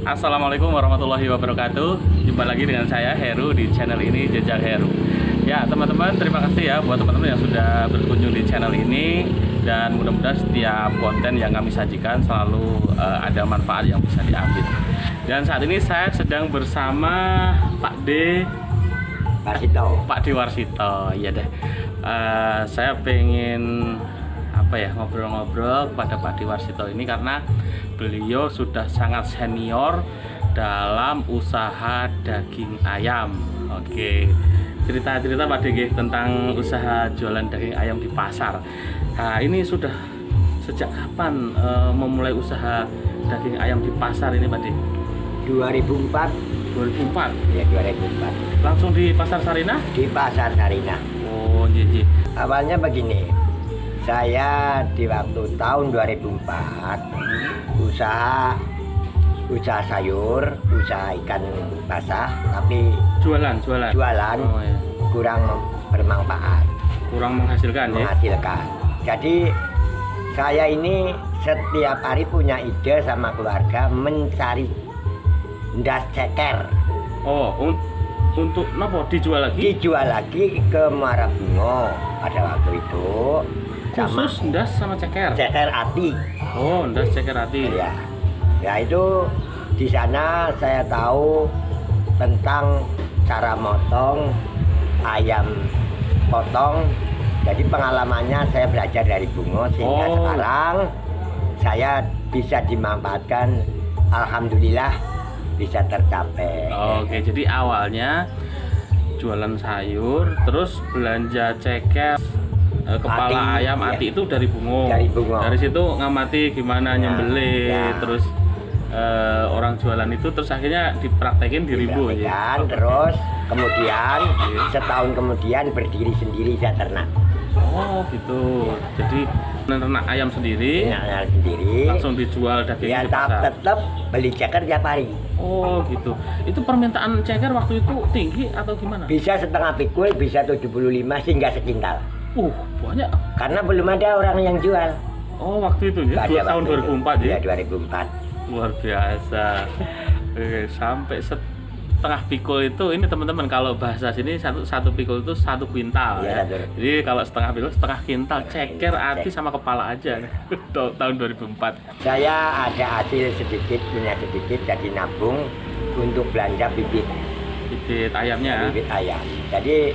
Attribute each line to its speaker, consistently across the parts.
Speaker 1: Assalamualaikum warahmatullahi wabarakatuh. Jumpa lagi dengan saya Heru di channel ini, Jejak Heru. Ya teman-teman, terima kasih ya buat teman-teman yang sudah berkunjung di channel ini. Dan mudah-mudahan setiap konten yang kami sajikan selalu ada manfaat yang bisa diambil. Dan saat ini saya sedang bersama Pak D
Speaker 2: Warsito.
Speaker 1: Pak D Warsito, iya deh. Saya pengen ngobrol-ngobrol kepada Pak D Warsito ini karena beliau sudah sangat senior dalam usaha daging ayam. Oke, cerita-cerita Pak D tentang usaha jualan daging ayam di pasar. Nah, ini sudah sejak kapan memulai usaha daging ayam di pasar ini Pak D?
Speaker 2: 2004.
Speaker 1: 2004?
Speaker 2: Ya, 2004.
Speaker 1: Langsung di Pasar Sarinah?
Speaker 2: Di Pasar Sarinah.
Speaker 1: Oh, jiji.
Speaker 2: Awalnya begini, saya di waktu tahun 2004 usaha sayur, usaha ikan basah, tapi
Speaker 1: Jualan.
Speaker 2: jualan
Speaker 1: Oh, ya.
Speaker 2: kurang bermanfaat,
Speaker 1: Kurang menghasilkan ya?
Speaker 2: menghasilkan. Jadi saya ini setiap hari punya ide sama keluarga mencari ndas ceker.
Speaker 1: Oh, untuk nopo dijual lagi?
Speaker 2: Dijual lagi ke Muara Bungo pada waktu itu.
Speaker 1: Khusus ndas sama ceker?
Speaker 2: Ceker ati.
Speaker 1: Oh, ndas ceker hati.
Speaker 2: Ya. Ya itu di sana saya tahu tentang cara motong ayam potong. Jadi pengalamannya saya belajar dari Bungo sehingga sekarang saya bisa dimanfaatkan. Alhamdulillah bisa tercapai.
Speaker 1: Oke, jadi awalnya jualan sayur, terus belanja ceker, kepala
Speaker 2: Ati,
Speaker 1: ayam
Speaker 2: iya.
Speaker 1: ati itu dari Bungo.
Speaker 2: Dari Bungo.
Speaker 1: Dari situ ngamati gimana nyembelih,
Speaker 2: ya.
Speaker 1: terus orang jualan itu terus akhirnya dipraktekin di Ribu ya.
Speaker 2: Dipraktekkan, terus kemudian setahun kemudian berdiri sendiri saya ternak.
Speaker 1: Oh gitu. Jadi ternak ayam sendiri,
Speaker 2: Ternak sendiri.
Speaker 1: langsung dijual daging
Speaker 2: Ya
Speaker 1: di pasar.
Speaker 2: tetap beli ceker tiap hari.
Speaker 1: Oh gitu. Itu permintaan ceker waktu itu tinggi atau gimana?
Speaker 2: Bisa setengah pikul, bisa 75 hingga sekintal.
Speaker 1: Banyak.
Speaker 2: Karena belum ada orang yang jual.
Speaker 1: Oh waktu itu ya,
Speaker 2: Pada
Speaker 1: tahun
Speaker 2: waktu itu.
Speaker 1: 2004 ya?
Speaker 2: Ya 2004.
Speaker 1: Luar biasa. Oke, sampai setengah pikul itu, ini teman-teman kalau bahasa sini satu pikul itu 1 kuintal
Speaker 2: Iya,
Speaker 1: ya.
Speaker 2: betul.
Speaker 1: Jadi kalau setengah pikul setengah kuintal ceker ati sama kepala aja. Tahun 2004.
Speaker 2: Saya ada hasil sedikit, punya sedikit, jadi nabung untuk belanja bibit
Speaker 1: Ayamnya.
Speaker 2: bibit ayam. Jadi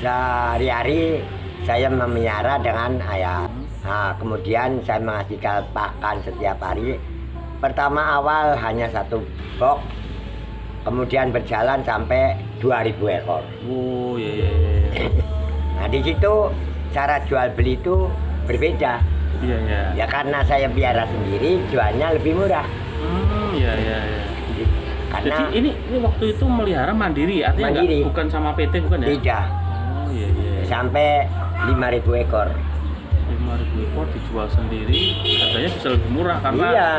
Speaker 2: sehari-hari saya memelihara dengan ayam. Nah, kemudian saya menghasilkan pakan setiap hari. Pertama awal hanya 1 box, kemudian berjalan sampai 2000 ekor.
Speaker 1: Oh iya.
Speaker 2: Nah di situ cara jual beli itu berbeda.
Speaker 1: Iya.
Speaker 2: Ya karena saya biara sendiri, jualnya lebih murah.
Speaker 1: Iya.
Speaker 2: Karena
Speaker 1: Jadi ini waktu itu melihara mandiri, artinya
Speaker 2: Mandiri.
Speaker 1: bukan sama PT bukan ya?
Speaker 2: tidak
Speaker 1: Oh iya.
Speaker 2: sampai 5.000 ekor.
Speaker 1: 5.000 ekor dijual sendiri, harganya bisa lebih murah karena
Speaker 2: Iya.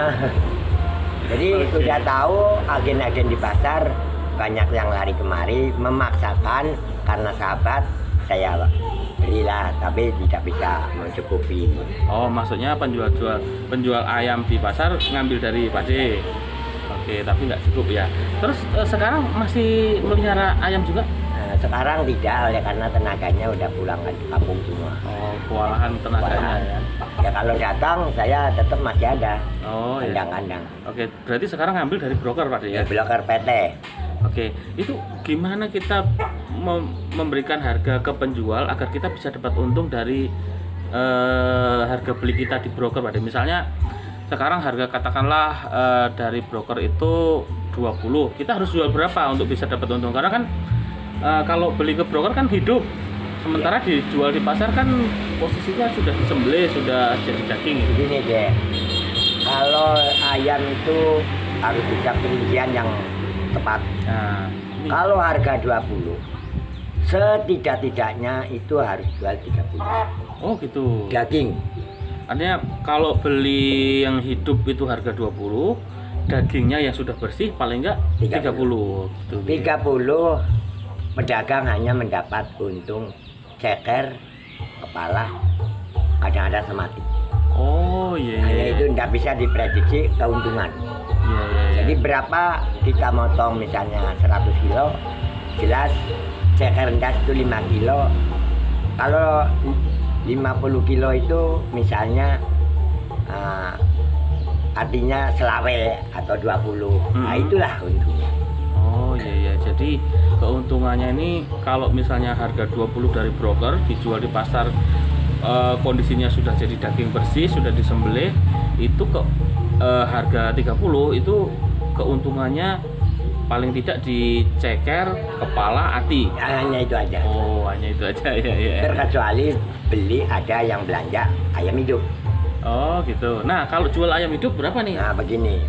Speaker 2: Jadi
Speaker 1: Oke.
Speaker 2: sudah tahu agen-agen di pasar banyak yang lari kemari memaksakan karena sahabat saya belilah, tapi tidak bisa mencukupi.
Speaker 1: Oh, maksudnya penjual ayam di pasar ngambil dari Pak D. Oke, tapi nggak cukup ya. Terus sekarang masih melihara ayam juga?
Speaker 2: Nah, sekarang tidak, oleh karena tenaganya udah pulang ke kampung semua.
Speaker 1: Oh, kewalahan tenaganya ya.
Speaker 2: Ya kalau datang saya tetap masih ada
Speaker 1: Oh iya.
Speaker 2: kandang-kandang.
Speaker 1: Oke, berarti sekarang ngambil dari broker Pak D ya?
Speaker 2: Ya blokar PT.
Speaker 1: Oke, itu gimana kita memberikan harga ke penjual agar kita bisa dapat untung dari harga beli kita di broker Pak D? Misalnya sekarang harga katakanlah dari broker itu 20, kita harus jual berapa untuk bisa dapat untung? Karena kan kalau beli ke broker kan hidup, sementara dijual di pasar kan posisinya sudah disembelih, sudah jadi daging gitu.
Speaker 2: Begini deh, kalau ayam itu harus bisa perincian yang tepat.
Speaker 1: Nah, ini
Speaker 2: Kalau harga 20, setidak-tidaknya itu harus jual 30.
Speaker 1: oh gitu.
Speaker 2: Daging
Speaker 1: Artinya kalau beli yang hidup itu harga 20, dagingnya yang sudah bersih paling enggak 30. Gitu.
Speaker 2: 30, pedagang hanya mendapat untung ceker, kepala, kadang-kadang semati.
Speaker 1: Oh iya.
Speaker 2: Hanya itu tidak bisa diprediksi keuntungan.
Speaker 1: Iya.
Speaker 2: Jadi Dari berapa kita motong misalnya 100 kilo, jelas ceker rendas itu 5 kilo. Kalau 50 kilo itu misalnya artinya selawe atau 20. Nah itulah untungnya.
Speaker 1: Oh iya, jadi keuntungannya ini kalau misalnya harga 20 dari broker dijual di pasar, kondisinya sudah jadi daging bersih, sudah disembelih, itu harga 30 itu keuntungannya paling tidak diceker kepala, hati.
Speaker 2: Hanya itu aja.
Speaker 1: Oh, hanya itu aja ya.
Speaker 2: Terkecuali beli ada yang belanja ayam hidup.
Speaker 1: Oh gitu. Nah kalau jual ayam hidup berapa nih?
Speaker 2: Nah begini,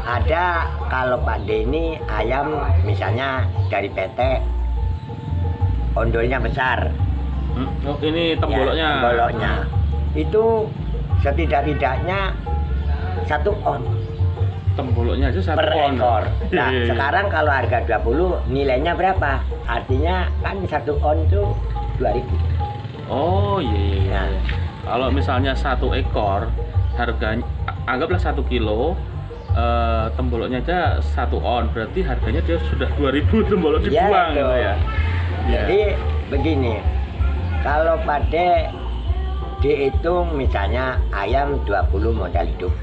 Speaker 2: ada kalau Pak Denny ayam misalnya dari PT, ondolnya besar.
Speaker 1: Oh ini temboloknya.
Speaker 2: Ya, temboloknya. Itu setidak-tidaknya 1 on.
Speaker 1: Temboloknya aja 1
Speaker 2: per
Speaker 1: on.
Speaker 2: ekor. Nah sekarang kalau harga 20 nilainya berapa? Artinya kan 1 on itu 2.000.
Speaker 1: Oh iya.
Speaker 2: Nah,
Speaker 1: kalau misalnya 1 ekor harganya anggaplah 1 kilo, temboloknya aja 1 on, berarti harganya dia sudah 2.000 tembolok dibuang gitu ya.
Speaker 2: Jadi begini, kalau pada dihitung misalnya ayam 20 modal hidup,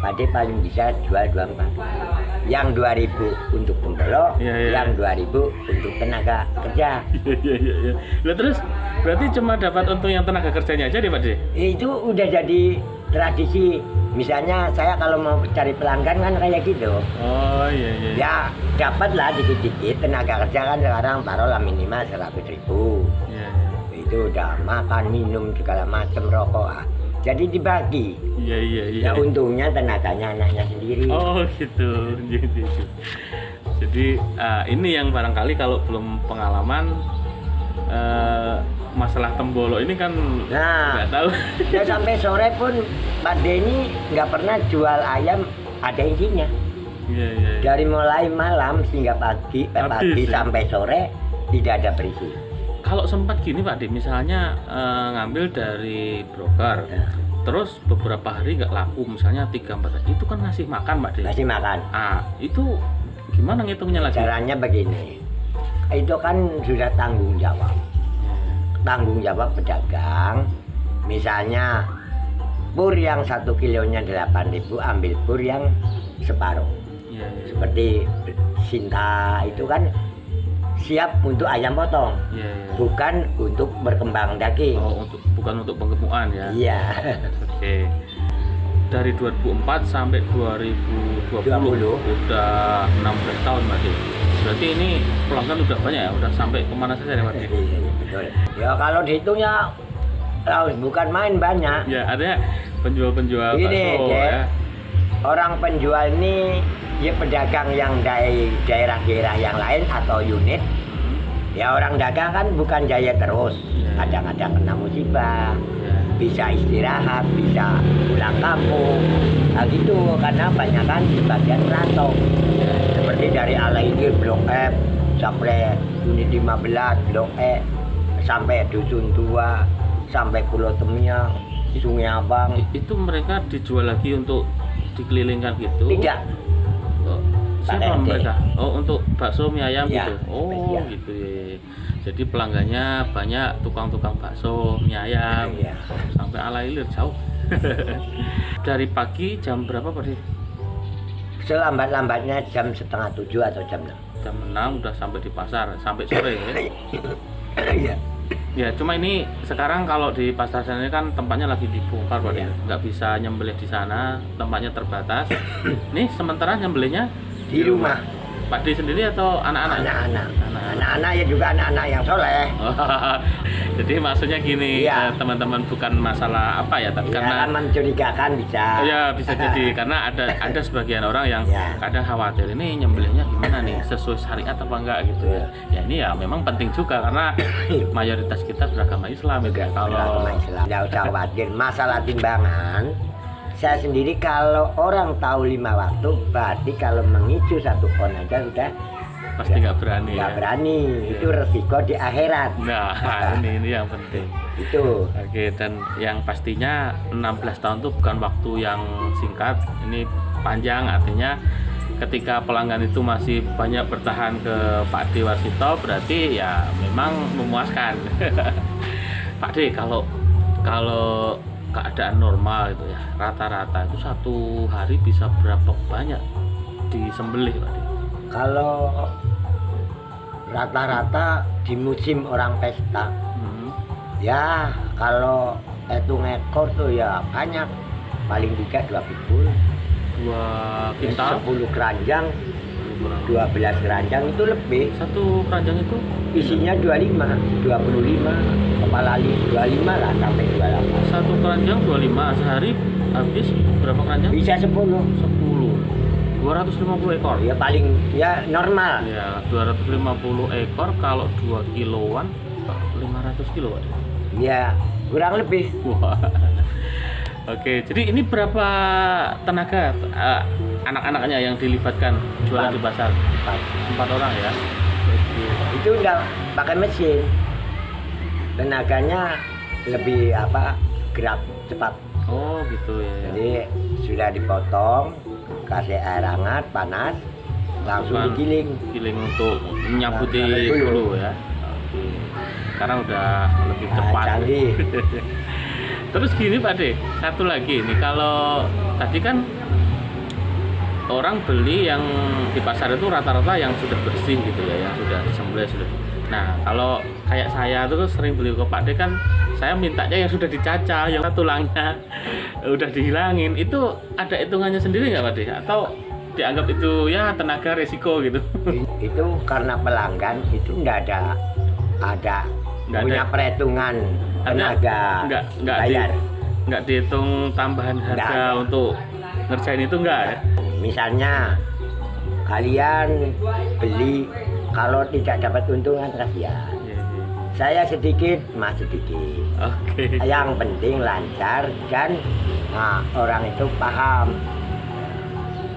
Speaker 2: Pade paling bisa jual 24. Yang 2.000 untuk tembolok, yang 2.000 untuk tenaga kerja.
Speaker 1: Iya. Lah terus berarti cuma dapat untung yang tenaga kerjanya aja deh Pak De?
Speaker 2: Itu udah jadi tradisi. Misalnya saya kalau mau cari pelanggan kan kayak gitu.
Speaker 1: Oh iya.
Speaker 2: Ya dapatlah dikit-dikit, tenaga kerja kan sekarang taruhlah minimal 100.000.
Speaker 1: Iya.
Speaker 2: Itu udah makan, minum segala macam, rokok. Jadi dibagi.
Speaker 1: Iya.
Speaker 2: Ya untungnya tenaganya anaknya sendiri.
Speaker 1: Oh gitu. Jadi ini yang barangkali kalau belum pengalaman masalah tembolok ini kan nggak tahu.
Speaker 2: Ya sampai sore pun Pak Denny nggak pernah jual ayam ada isinya.
Speaker 1: Iya.
Speaker 2: Dari mulai malam hingga pagi sampai sore tidak ada berisi.
Speaker 1: Kalau sempat gini Pak De, misalnya ngambil dari broker, terus beberapa hari nggak laku, misalnya 3-4 hari, itu kan ngasih makan Pak De?
Speaker 2: Ngasih makan.
Speaker 1: Itu gimana ngitungnya lagi?
Speaker 2: Caranya begini, itu kan sudah tanggung jawab. Tanggung jawab pedagang, misalnya pur yang 1 kilonya 8.000, ambil pur yang separuh.
Speaker 1: Iya.
Speaker 2: Seperti Sinta itu kan siap untuk ayam potong, bukan untuk berkembang daging.
Speaker 1: Oh, bukan untuk penggemukan ya?
Speaker 2: Iya.
Speaker 1: Oke. Dari 2004 sampai 2020 udah 16 tahun Pak De. Berarti ini pelanggan udah banyak ya? Udah sampai kemana saja ya Pak De?
Speaker 2: Iya, betul. Ya kalau dihitung ya bukan main banyak.
Speaker 1: Ya artinya penjual-penjual
Speaker 2: bakso ya. Orang penjual ini ya pedagang yang dari daerah-daerah yang lain atau unit. Ya orang dagang kan bukan jaya terus. Kadang-kadang kena musibah, bisa istirahat, bisa pulang kampung. Nah gitu, karena banyak kan sebagian rantau. Seperti dari Alaini Blok F sampai unit 15 Blok E sampai Dusun Tua sampai Pulau Temiang, Sungai Abang.
Speaker 1: Itu mereka dijual lagi untuk dikelilingkan gitu?
Speaker 2: Tidak.
Speaker 1: Siapa mereka? Oh untuk bakso mie ayam
Speaker 2: ya,
Speaker 1: gitu? Oh ya. Gitu ya. Jadi pelanggannya banyak tukang-tukang bakso mie ayam sampai Alailir jauh. Dari pagi jam berapa Pak De?
Speaker 2: Selambat-lambatnya jam 6:30 atau jam 6.
Speaker 1: Jam 6 udah sampai di pasar, sampai sore ya?
Speaker 2: Iya.
Speaker 1: Ya cuma ini sekarang kalau di pasar sana ini kan tempatnya lagi dibongkar Pak De, nggak bisa nyembelih di sana, tempatnya terbatas. Nih sementara nyembelihnya
Speaker 2: di rumah.
Speaker 1: Pak De sendiri atau anak-anak?
Speaker 2: Anak-anak ya juga anak-anak yang soleh.
Speaker 1: Jadi maksudnya gini, teman-teman, bukan masalah apa ya, tapi karena
Speaker 2: mencurigakan bisa.
Speaker 1: Ya bisa jadi karena ada sebagian orang yang kadang khawatir ini nyembelihnya gimana nih, sesuai syariat apa enggak gitu ya. Ya ini ya memang penting juga karena mayoritas kita beragama Islam gitu. Kalau
Speaker 2: Islam enggak usah khawatir masalah timbangan. Saya sendiri kalau orang tahu 5 waktu, berarti kalau mengicu 1 on aja sudah
Speaker 1: pasti nggak berani.
Speaker 2: Nggak berani, itu resiko di akhirat.
Speaker 1: Nah ini yang penting.
Speaker 2: Itu.
Speaker 1: Oke, dan yang pastinya 16 tahun itu bukan waktu yang singkat. Ini panjang, artinya ketika pelanggan itu masih banyak bertahan ke Pak D Warsito berarti ya memang memuaskan. Pak D, kalau keadaan normal itu ya rata-rata itu satu hari bisa berapa banyak disembelih, Pak D?
Speaker 2: Kalau rata-rata di musim orang pesta, ya kalau hitung ekor tuh ya banyak, paling tidak 2 pikul.
Speaker 1: 2 kintal?
Speaker 2: 10 keranjang, 12 keranjang itu lebih.
Speaker 1: Satu keranjang itu
Speaker 2: Isinya 25, 25, kepala 25 lah sampai 28.
Speaker 1: satu keranjang 25, sehari habis berapa keranjang?
Speaker 2: Bisa 10.
Speaker 1: 250 ekor.
Speaker 2: Ya paling ya normal.
Speaker 1: Ya, 250 ekor kalau 2 kiloan 500 kilo, Pak.
Speaker 2: Ya kurang lebih.
Speaker 1: Wah. Oke, jadi ini berapa tenaga anak-anaknya yang dilibatkan jualan di pasar? 4 orang ya.
Speaker 2: Itu udah pakai mesin. Tenaganya lebih gerak cepat.
Speaker 1: Oh, gitu ya.
Speaker 2: Jadi sudah dipotong, kasih air hangat panas, langsung digiling.
Speaker 1: Giling untuk menyabuti
Speaker 2: Nah, dulu.
Speaker 1: dulu ya. Oke. Sekarang udah lebih cepat.
Speaker 2: Canggih.
Speaker 1: Terus gini Pak De, satu lagi nih, kalau tadi kan orang beli yang di pasar itu rata-rata yang sudah bersih gitu ya, yang sudah disembelih sudah. Nah, kalau kayak saya tuh sering beli ke Pak De kan, saya mintanya yang sudah dicacah, yang tulangnya udah dihilangin. Itu ada hitungannya sendiri nggak Pak De? Atau dianggap itu ya tenaga resiko gitu?
Speaker 2: Itu karena pelanggan itu enggak ada punya perhitungan tenaga bayar.
Speaker 1: Nggak dihitung tambahan harga untuk ngerjain itu enggak ya?
Speaker 2: Misalnya kalian beli, kalau tidak dapat untungan kasihan. Saya sedikit, mas sedikit.
Speaker 1: Oke.
Speaker 2: Yang penting lancar dan orang itu paham.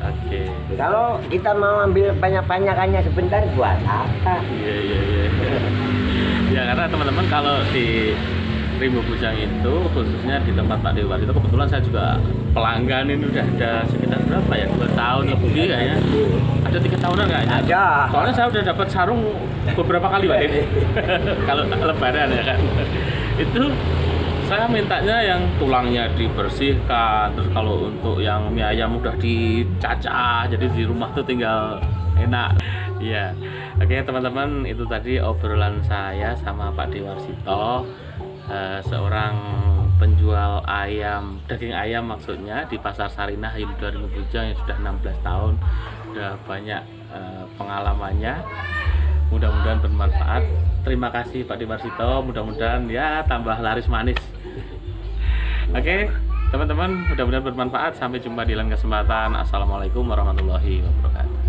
Speaker 1: Oke.
Speaker 2: Kalau kita mau ambil banyak-banyakannya sebentar buat apa?
Speaker 1: Iya. Ya karena teman-teman kalau di Rimbo Bujang itu khususnya di tempat Pak Dewa itu kebetulan saya juga pelanggan, ini udah ada sekitar berapa ya, 2 tahun lebih kayaknya. Ada 3 tahunan kayaknya.
Speaker 2: Ada.
Speaker 1: Soalnya saya udah dapat sarung beberapa kali Pak Dewa. Kalau lebaran ya kan. Itu saya mintanya yang tulangnya dibersihkan, terus kalau untuk yang mie ayam udah dicacah, jadi di rumah tuh tinggal enak. Iya. Oke teman-teman, itu tadi obrolan saya sama Pak D Warsito, seorang penjual ayam, daging ayam maksudnya, di Pasar Sarinah Rimbo Bujang yang sudah 16 tahun, udah banyak pengalamannya. Mudah-mudahan bermanfaat. Terima kasih Pak D Warsito, mudah-mudahan ya tambah laris manis. Oke teman-teman, mudah-mudahan bermanfaat. Sampai jumpa di lain kesempatan. Assalamualaikum warahmatullahi wabarakatuh.